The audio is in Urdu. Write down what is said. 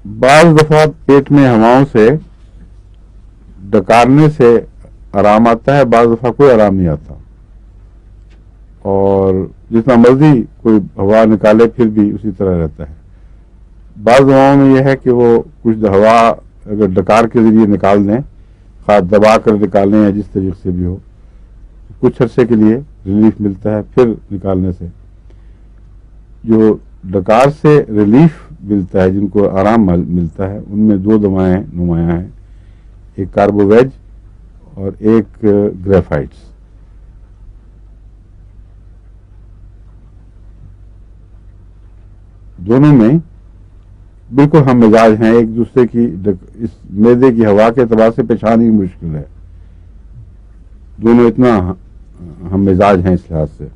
بعض دفعہ پیٹ میں ہواؤں سے ڈکارنے سے آرام آتا ہے، بعض دفعہ کوئی آرام نہیں آتا، اور جتنا مرضی کوئی ہوا نکالے پھر بھی اسی طرح رہتا ہے۔ بعض دواؤں میں یہ ہے کہ وہ کچھ ہوا اگر ڈکار کے ذریعے نکال دیں، خاص دبا کر نکال لیں یا جس طریقے سے بھی ہو، کچھ عرصے کے لیے ریلیف ملتا ہے، پھر نکالنے سے جو ڈکار سے ریلیف ملتا ہے، جن کو آرام ملتا ہے، ان میں دو دوائیں نمایاں ہیں، ایک کاربوویج اور ایک گریفائٹس۔ دونوں میں بالکل ہم مزاج ہیں، ایک دوسرے کی اس معدے کی ہوا کے اعتبار سے پہچان ہی مشکل ہے، دونوں اتنا ہم مزاج ہیں اس لحاظ سے۔